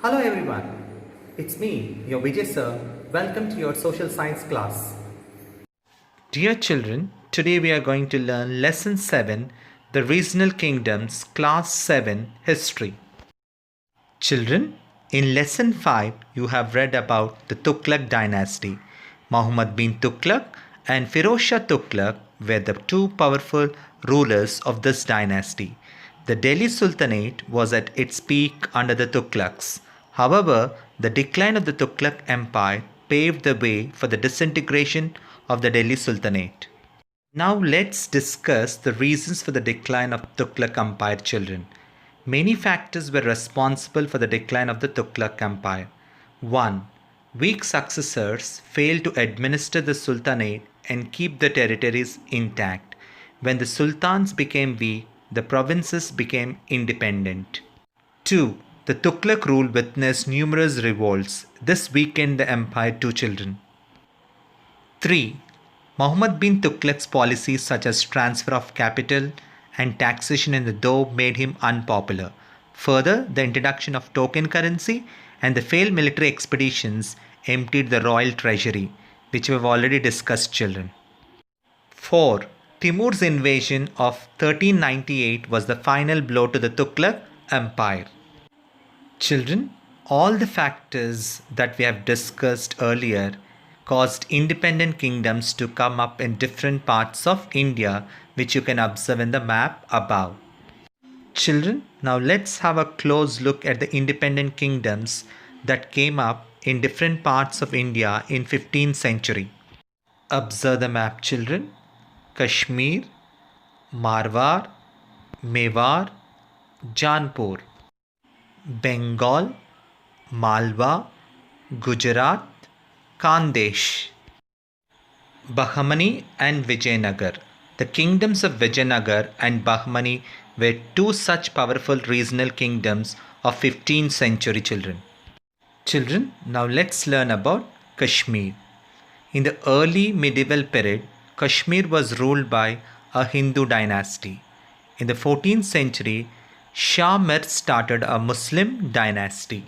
Hello everyone, it's me, your Vijay sir. Welcome to your social science class. Dear children, today we are going to learn Lesson 7, the Regional Kingdoms, Class 7, History. Children, in Lesson 5, you have read about the Tughluq dynasty. Muhammad bin Tughluq and Firoz Shah Tughluq were the two powerful rulers of this dynasty. The Delhi Sultanate was at its peak under the Tughluqs. However, the decline of the Tughluq Empire paved the way for the disintegration of the Delhi Sultanate. Now let's discuss the reasons for the decline of Tughluq Empire, children. Many factors were responsible for the decline of the Tughluq Empire. 1. Weak successors failed to administer the Sultanate and keep the territories intact. When the sultans became weak, the provinces became independent. 2. The Tughluq rule witnessed numerous revolts. This weakened the empire too, children. 3. Muhammad bin Tughluq's policies such as transfer of capital and taxation in the doab made him unpopular. Further, the introduction of token currency and the failed military expeditions emptied the royal treasury, which we have already discussed, children. 4. Timur's invasion of 1398 was the final blow to the Tughluq Empire. Children, all the factors that we have discussed earlier caused independent kingdoms to come up in different parts of India, which you can observe in the map above. Children, now let's have a close look at the independent kingdoms that came up in different parts of India in 15th century. Observe the map, children. Kashmir, Marwar, Mewar, Jaunpur. Bengal, Malwa, Gujarat, Khandesh. Bahmani and Vijayanagar. The kingdoms of Vijayanagar and Bahmani were two such powerful regional kingdoms of 15th century, children. Children, now let's learn about Kashmir. In the early medieval period, Kashmir was ruled by a Hindu dynasty. In the 14th century, Shah Mir started a Muslim dynasty.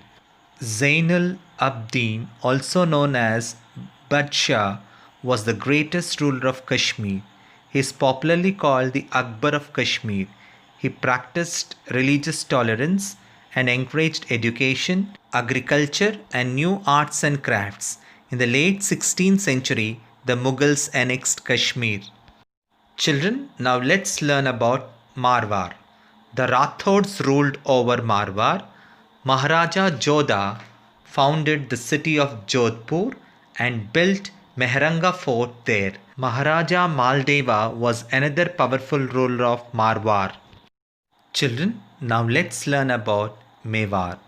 Zainul Abidin, also known as Badshah, was the greatest ruler of Kashmir. He is popularly called the Akbar of Kashmir. He practiced religious tolerance and encouraged education, agriculture, and new arts and crafts. In the late 16th century, the Mughals annexed Kashmir. Children, now let's learn about Marwar. The Rathods ruled over Marwar. Maharaja Jodha founded the city of Jodhpur and built Mehranga fort there. Maharaja Maldeva was another powerful ruler of Marwar. Children, now let's learn about Mewar.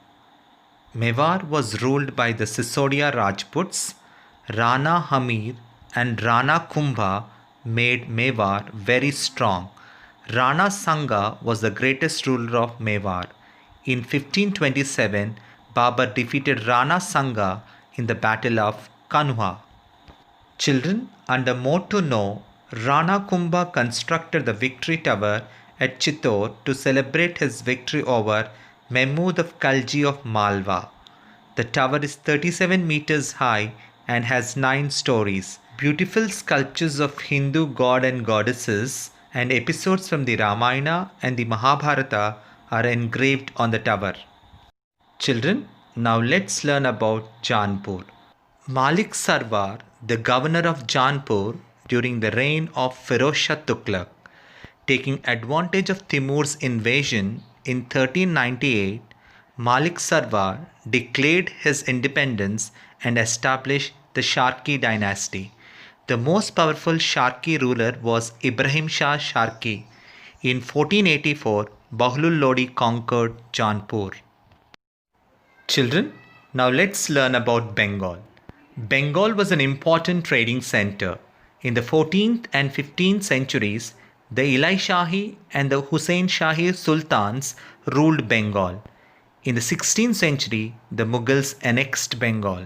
Mewar was ruled by the Sisodia Rajputs. Rana Hamir and Rana Kumbha made Mewar very strong. Rana Sanga was the greatest ruler of Mewar. In 1527, Babur defeated Rana Sanga in the Battle of Kanha. Children, under more to know, Rana Kumbha constructed the victory tower at Chittor to celebrate his victory over Mahmud of Khalji of Malwa. The tower is 37 meters high and has 9 stories. Beautiful sculptures of Hindu god and goddesses and episodes from the Ramayana and the Mahabharata are engraved on the tower. Children, now let's learn about Jaunpur. Malik Sarwar, the governor of Jaunpur during the reign of Firoz Shah Tughluq, taking advantage of Timur's invasion in 1398, Malik Sarwar declared his independence and established the Sharki dynasty. The most powerful Sharki ruler was Ibrahim Shah Sharki. In 1484, Bahlul Lodi conquered Jaunpur. Children, now let's learn about Bengal. Bengal was an important trading center. In the 14th and 15th centuries, the Ilai Shahi and the Hussain Shahi sultans ruled Bengal. In the 16th century, the Mughals annexed Bengal.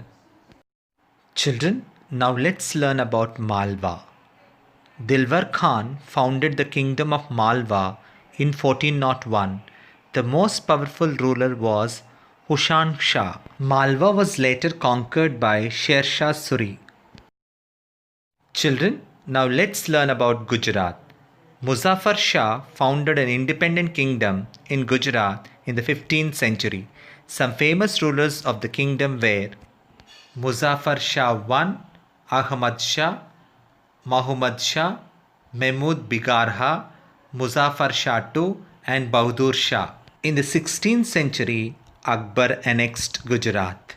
Children, now let's learn about Malwa. Dilwar Khan founded the kingdom of Malwa in 1401. The most powerful ruler was Hushan Shah. Malwa was later conquered by Sher Shah Suri. Children, now let's learn about Gujarat. Muzaffar Shah founded an independent kingdom in Gujarat in the 15th century. Some famous rulers of the kingdom were Muzaffar Shah I, Ahmad Shah, Muhammad Shah, Mahmud Bigarha, Muzaffar Shah II, and Bahadur Shah. In the 16th century, Akbar annexed Gujarat.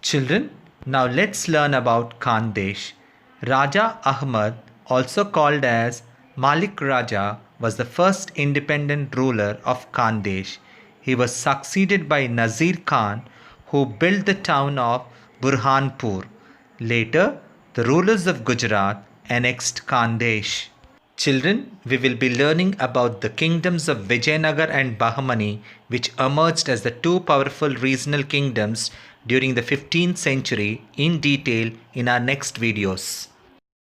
Children, now let's learn about Khandesh. Raja Ahmad, also called as Malik Raja, was the first independent ruler of Khandesh. He was succeeded by Nazir Khan, who built the town of Burhanpur. Later, the rulers of Gujarat annexed Khandesh. Children, we will be learning about the kingdoms of Vijayanagar and Bahmani, which emerged as the two powerful regional kingdoms during the 15th century in detail in our next videos.